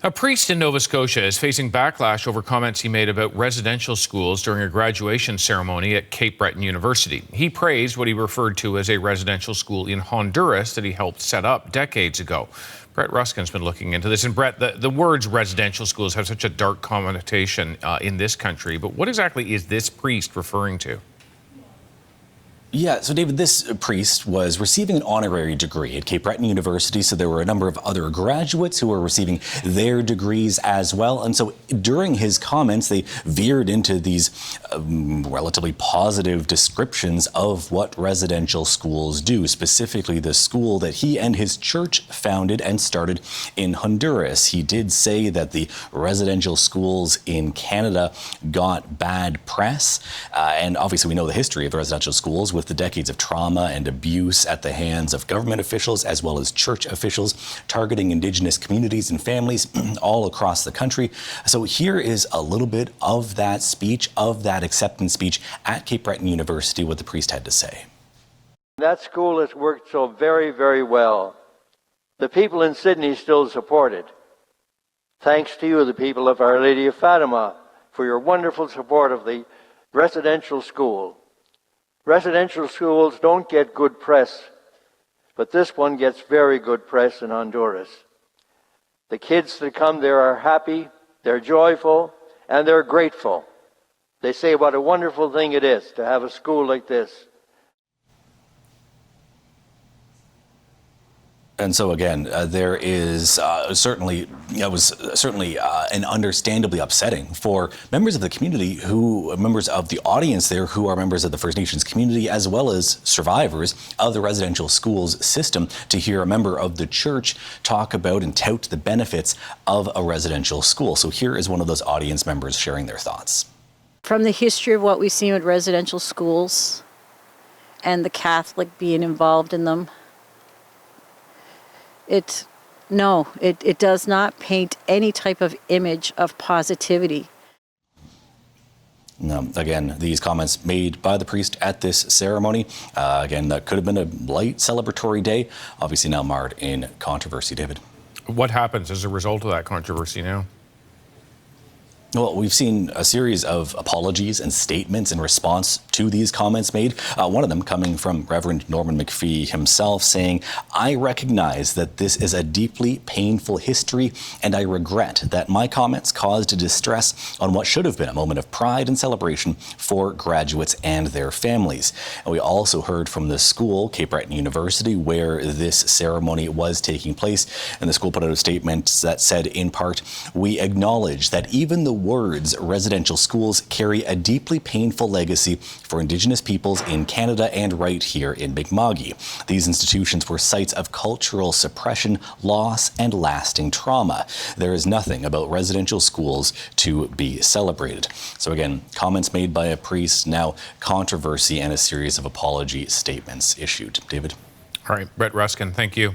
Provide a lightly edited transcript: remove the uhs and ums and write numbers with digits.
A priest in Nova Scotia is facing backlash over comments he made about residential schools during a graduation ceremony at Cape Breton University. He praised what he referred to as a residential school in Honduras that he helped set up decades ago. Brett Ruskin's been looking into this. And Brett, the words residential schools have such a dark connotation in this country, but what exactly is this priest referring to? Yeah, so David, this priest was receiving an honorary degree at Cape Breton University, so there were a number of other graduates who were receiving their degrees as well. And so during his comments, they veered into these relatively positive descriptions of what residential schools do, specifically the school that he and his church founded and started in Honduras. He did say that the residential schools in Canada got bad press, and obviously we know the history of residential schools with the decades of trauma and abuse at the hands of government officials as well as church officials targeting Indigenous communities and families all across the country. So here is a little bit of that speech, of that acceptance speech at Cape Breton University, what the priest had to say. That school has worked so very, very well. The people in Sydney still support it. Thanks to you, the people of Our Lady of Fatima, for your wonderful support of the residential school. Residential schools don't get good press, but this one gets very good press in Honduras. The kids that come there are happy, they're joyful, and they're grateful. They say what a wonderful thing it is to have a school like this. And so again, there is certainly an understandably upsetting for members of the community members of the audience there who are members of the First Nations community, as well as survivors of the residential schools system, to hear a member of the church talk about and tout the benefits of a residential school. So here is one of those audience members sharing their thoughts. From the history of what we've seen with residential schools and the Catholic being involved in them, it does not paint any type of image of positivity. No, again, these comments made by the priest at this ceremony, again, that could have been a light celebratory day, obviously now marred in controversy. David. What happens as a result of that controversy now? Well, we've seen a series of apologies and statements in response to these comments made. One of them coming from Reverend Norman MacPhee himself, saying, "I recognize that this is a deeply painful history, and I regret that my comments caused distress on what should have been a moment of pride and celebration for graduates and their families." And we also heard from the school, Cape Breton University, where this ceremony was taking place. And the school put out a statement that said, in part, "We acknowledge that even the words residential schools carry a deeply painful legacy for Indigenous peoples in Canada and right here in Mi'kma'ki. These institutions were sites of cultural suppression, loss, and lasting trauma. There is nothing about residential schools to be celebrated." So again, comments made by a priest, now controversy and a series of apology statements issued. David. All right, Brett Ruskin, thank you.